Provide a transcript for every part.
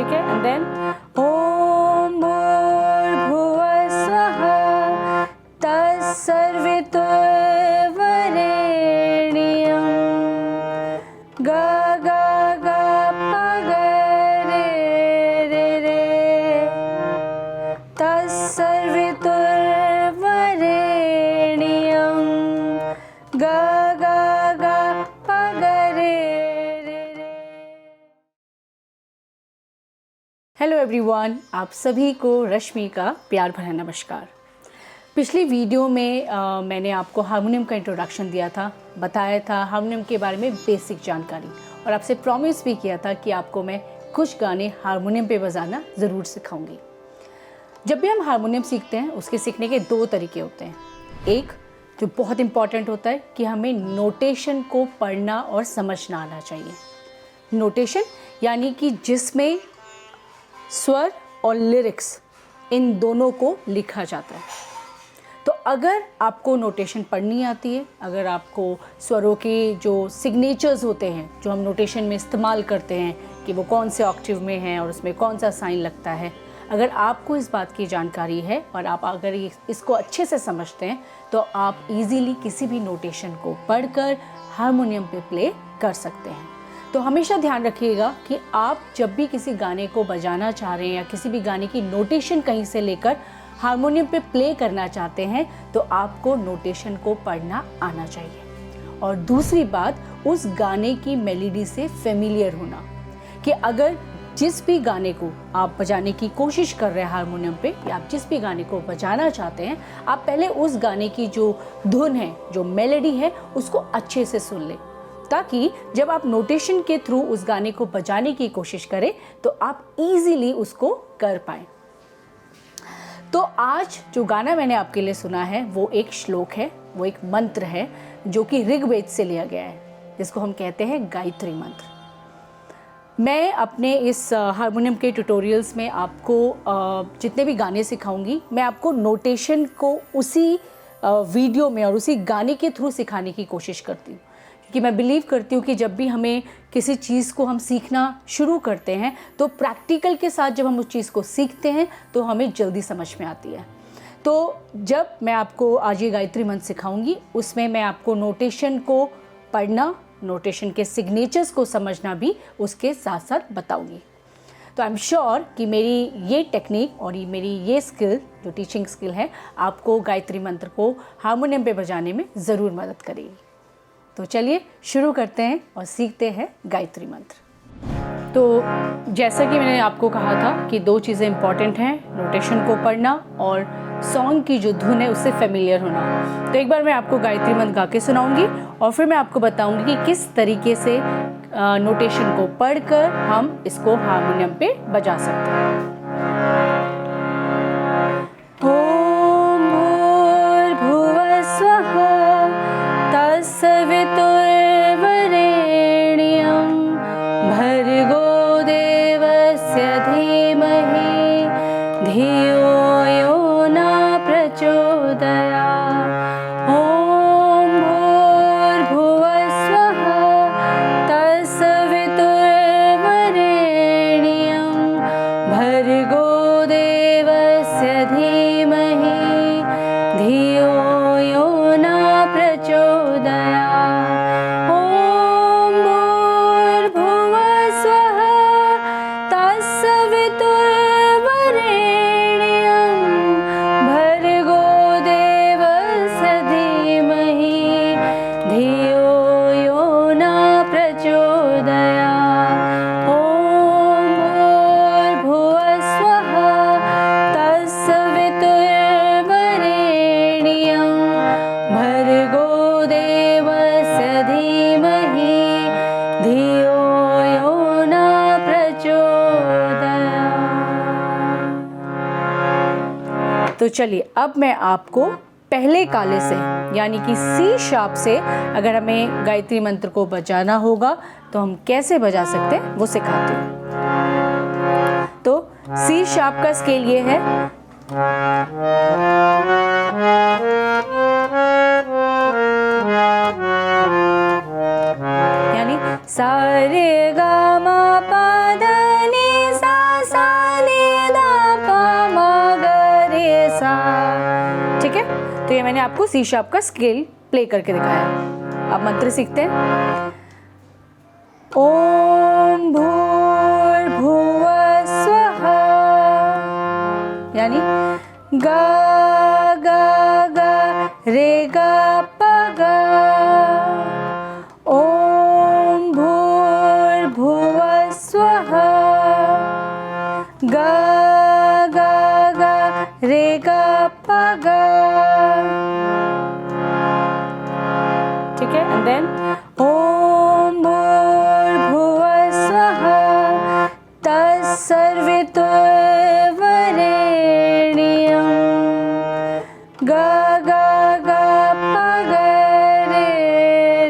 ठीक है, and then ओम भूर्भुवः स्वः तत्सवितुर्वरेण्यं ग ग ग प ग रे रे रे तत्सवितुर्वरेण्यं ग ग ग प ग रे रे रे। हेलो एवरीवन, आप सभी को रश्मि का प्यार भरा नमस्कार। पिछली वीडियो में मैंने आपको हारमोनियम का इंट्रोडक्शन दिया था, बताया था हारमोनियम के बारे में बेसिक जानकारी, और आपसे प्रॉमिस भी किया था कि आपको मैं कुछ गाने हारमोनियम पे बजाना ज़रूर सिखाऊंगी। जब भी हम हारमोनियम सीखते हैं उसके सीखने के दो तरीके होते हैं। एक जो बहुत इम्पॉर्टेंट होता है कि हमें नोटेशन को पढ़ना और समझना आना चाहिए। नोटेशन यानी कि जिसमें स्वर और लिरिक्स इन दोनों को लिखा जाता है। तो अगर आपको नोटेशन पढ़नी आती है, अगर आपको स्वरों के जो सिग्नेचर्स होते हैं जो हम नोटेशन में इस्तेमाल करते हैं कि वो कौन से ऑक्टेव में हैं और उसमें कौन सा साइन लगता है, अगर आपको इस बात की जानकारी है और आप अगर इसको अच्छे से समझते हैं तो आप इजीली किसी भी नोटेशन को पढ़कर हारमोनियम पे प्ले कर सकते हैं। तो हमेशा ध्यान रखिएगा कि आप जब भी किसी गाने को बजाना चाह रहे हैं या किसी भी गाने की नोटेशन कहीं से लेकर हारमोनियम पे प्ले करना चाहते हैं तो आपको नोटेशन को पढ़ना आना चाहिए। और दूसरी बात, उस गाने की मेलोडी से फेमिलियर होना, कि अगर जिस भी गाने को आप बजाने की कोशिश कर रहे हैं हारमोनियम पे, या आप जिस भी गाने को बजाना चाहते हैं, आप पहले उस गाने की जो धुन है, जो मेलोडी है, उसको अच्छे से सुन लें, ताकि जब आप नोटेशन के थ्रू उस गाने को बजाने की कोशिश करें तो आप इजीली उसको कर पाएं। तो आज जो गाना मैंने आपके लिए सुना है वो एक श्लोक है, वो एक मंत्र है जो कि ऋग्वेद से लिया गया है, जिसको हम कहते हैं गायत्री मंत्र। मैं अपने इस हारमोनियम के ट्यूटोरियल्स में आपको जितने भी गाने सिखाऊंगी, मैं आपको नोटेशन को उसी वीडियो में और उसी गाने के थ्रू सिखाने की कोशिश करती हूँ, क्योंकि मैं बिलीव करती हूँ कि जब भी हमें किसी चीज़ को हम सीखना शुरू करते हैं तो प्रैक्टिकल के साथ जब हम उस चीज़ को सीखते हैं तो हमें जल्दी समझ में आती है। तो जब मैं आपको आज ये गायत्री मंत्र सिखाऊंगी, उसमें मैं आपको नोटेशन को पढ़ना, नोटेशन के सिग्नेचर्स को समझना भी उसके साथ साथ बताऊंगी। तो आई एम श्योर कि मेरी ये टेक्निक और मेरी ये स्किल, जो टीचिंग स्किल है, आपको गायत्री मंत्र को हारमोनियम पे बजाने में ज़रूर मदद करेगी। तो चलिए शुरू करते हैं और सीखते हैं गायत्री मंत्र। तो जैसा कि मैंने आपको कहा था कि दो चीज़ें इंपॉर्टेंट हैं, नोटेशन को पढ़ना और सॉन्ग की जो धुन है उससे फेमिलियर होना। तो एक बार मैं आपको गायत्री मंत्र गा के सुनाऊंगी और फिर मैं आपको बताऊंगी कि किस तरीके से नोटेशन को पढ़कर हम इसको हारमोनियम पे बजा सकते हैं। ओम भूर्भुवः स्वः तत्सवितुर्वरेण्यं भर्गो देवस्य धीमहि धियो यो न प्रचोदयात्। ओम भूर्भुवः स्वः तत्सवितुर्वरेण्यं भर्गो देवस्य धीमहि धियो यो न प्रचोदयात्। ओम भूर्भुवः स्वः तत्सवितुर्वरेण्यं भर्गो देवस्य धीमहि धियो यो न प्रचोदयात्। ओम भूर्भुवः स्वः तत्सवितुर्वरेण्यं भर्गो देवस्य धीमहि धियो यो न प्रचोदयात्। तो चलिए अब मैं आपको पहले काले से यानी कि सी शार्प से अगर हमें गायत्री मंत्र को बजाना होगा तो हम कैसे बजा सकते हैं वो सिखाती हूँ। तो सी शार्प का स्केल ये है, यानी सा रे गा मा पा धा नि सा मैंने आपको सी शार्प का स्केल प्ले करके दिखाया। अब मंत्र सीखते हैं। ओम भूर्भुवः स्वः, यानी गा गा गा रे गा प गा। ओम भूर्भुवः स्वः, गा गा गा रे गा प गा। ठीक है, एंड देन ओम भूर्भुवः स्वः तत्सवितुर्वरेण्यं गा गा गा प गा रे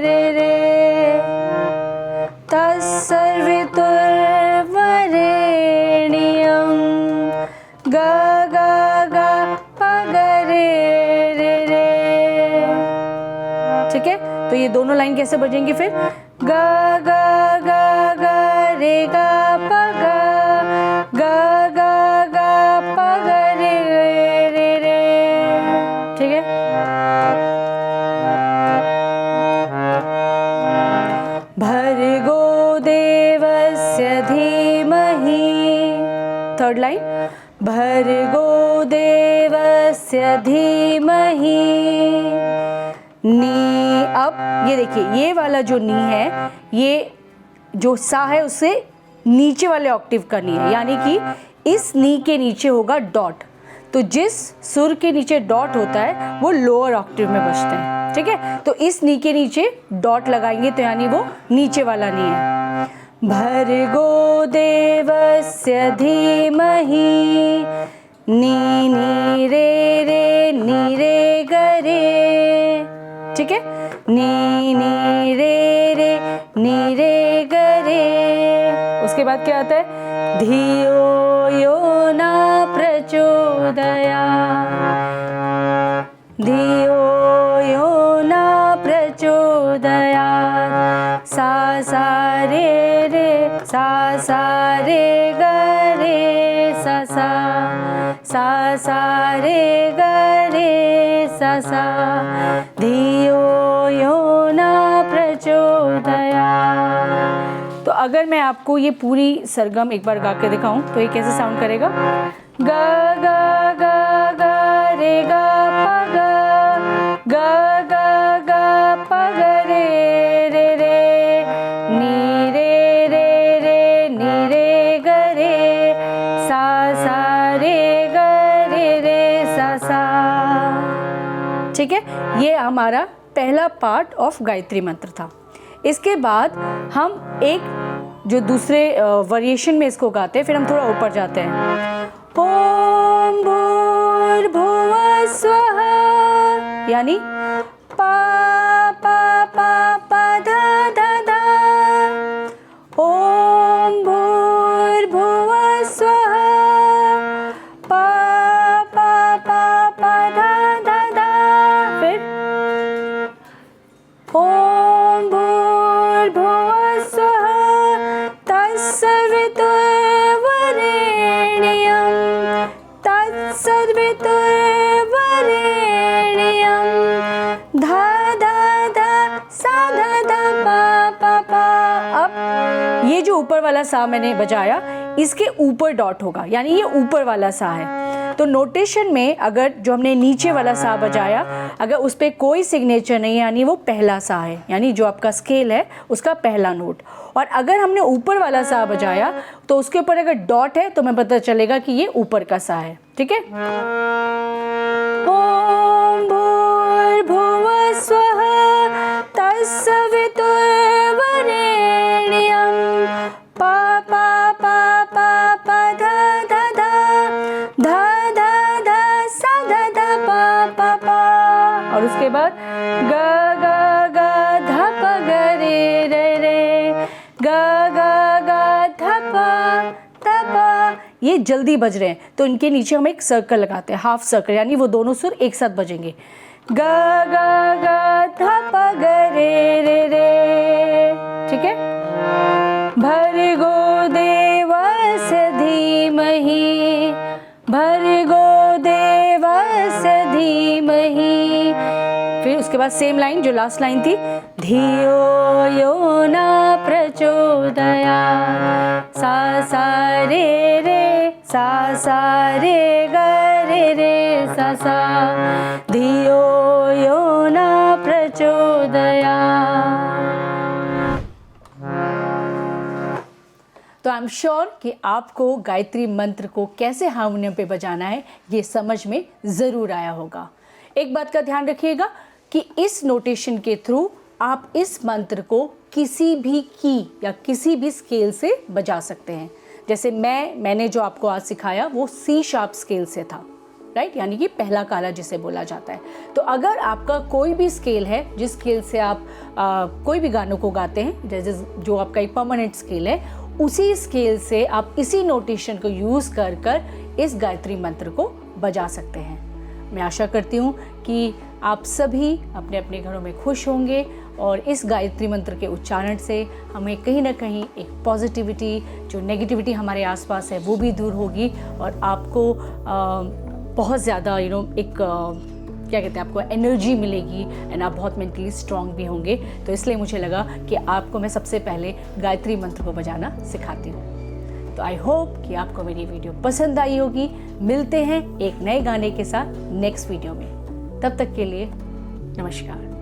रे रे तत्सवितुर्वरेण्यं गा गा गा प गा रे रे रे। ठीक है, तो ये दोनों लाइन कैसे बजेंगे फिर? गा गा गा गा रे गा प गा, गा गा गा प गा रे रे रे। ठीक है, भर्गो देवस्य धीमहि, थर्ड लाइन, भर्गो देवस्य धीमहि नी। अब ये देखिए, ये वाला जो नी है, ये जो सा है उससे नीचे वाले ऑक्टिव का नी है, यानी कि इस नी के नीचे होगा डॉट। तो जिस सुर के नीचे डॉट होता है वो लोअर ऑक्टिव में बजते हैं। ठीक है, तो इस नी के नीचे डॉट लगाएंगे तो यानी वो नीचे वाला नी है। भर्गो देवस्य धीमहि नी नी रे ग रे। ठीक है, नी नी रे ग रे। उसके बाद क्या आता है? धियो यो न प्रचोदयात्, धियो यो न प्रचोदयात् सा सा रे ग रे सा सा रे ग रे सा सा धियो यो न प्रचोदयात्। तो अगर मैं आपको ये पूरी सरगम एक बार गा के दिखाऊं तो ये कैसे साउंड करेगा? गा गा गा गा रे गा प गा, गा गा गा प गा रे रे रे नी रे ग रे सा रे ग रे सा सा। ठीक है, ये हमारा पहला पार्ट ऑफ गायत्री मंत्र था। इसके बाद हम एक जो दूसरे वेरिएशन में इसको गाते हैं, फिर हम थोड़ा ऊपर जाते हैं। ओम भूर्भुवः स्वः, यानी पा पा पा पा धा धा धा। ओम भूर्भुवः स्वः पा पा पा पा धा धा धा। फिर ओम भूर्भुवः स्वः तत्सवितुर्वरेण्यं तत्सवितुर्वरेण्यं धा धा धा सा धा धा पा पा पा। अब ये जो ऊपर वाला सा मैंने बजाया, इसके ऊपर डॉट होगा, यानी ये ऊपर वाला सा है। तो नोटेशन में अगर जो हमने नीचे वाला सा बजाया, अगर उस पर कोई सिग्नेचर नहीं है, यानी वो पहला सा है, यानी जो आपका स्केल है उसका पहला नोट। और अगर हमने ऊपर वाला सा बजाया तो उसके ऊपर अगर डॉट है तो हमें पता चलेगा कि ये ऊपर का सा है। ठीक है, ओम भूर्भुवः स्वः तत्सवितुर्वरेण्यं पा पा पा पा पा धा धा धा धा धा धा सा धा धा पा पा पा। और उसके बाद गा गा गा धा प ग रे रे रे गा गा गा धा प धा प। ये जल्दी बज रहे हैं तो इनके नीचे हम एक सर्कल लगाते हैं, हाफ सर्कल, यानी वो दोनों सुर एक साथ बजेंगे। गा गा गा धा प ग रे रे रे। ठीक है, भर्गो देवस्य धीमहि, भर्गो देवस्य धीमहि बाद सेम लाइन जो लास्ट लाइन थी, धियो यो न प्रचोदयात्, सा रे ग रे सा, धियो यो न प्रचोदयात्। तो आई एम श्योर कि आपको गायत्री मंत्र को कैसे हारमोनियम पे बजाना है ये समझ में ज़रूर आया होगा। एक बात का ध्यान रखिएगा कि इस नोटेशन के थ्रू आप इस मंत्र को किसी भी की या किसी भी स्केल से बजा सकते हैं। जैसे मैंने जो आपको आज सिखाया वो सी शार्प स्केल से था, राइट, यानी कि पहला काला जिसे बोला जाता है। तो अगर आपका कोई भी स्केल है जिस स्केल से आप कोई भी गानों को गाते हैं, जैसे जो आपका एक परमानेंट स्केल है, उसी स्केल से आप इसी नोटेशन को यूज़ कर इस गायत्री मंत्र को बजा सकते हैं। मैं आशा करती हूँ कि आप सभी अपने अपने घरों में खुश होंगे और इस गायत्री मंत्र के उच्चारण से हमें कहीं ना कहीं एक पॉजिटिविटी, जो नेगेटिविटी हमारे आसपास है वो भी दूर होगी और आपको बहुत ज़्यादा एक क्या कहते हैं, आपको एनर्जी मिलेगी एंड आप बहुत मेंटली स्ट्रांग भी होंगे। तो इसलिए मुझे लगा कि आपको मैं सबसे पहले गायत्री मंत्र को बजाना सिखाती हूँ। तो आई होप कि आपको मेरी वीडियो पसंद आई होगी। मिलते हैं एक नए गाने के साथ नेक्स्ट वीडियो में। तब तक के लिए नमस्कार।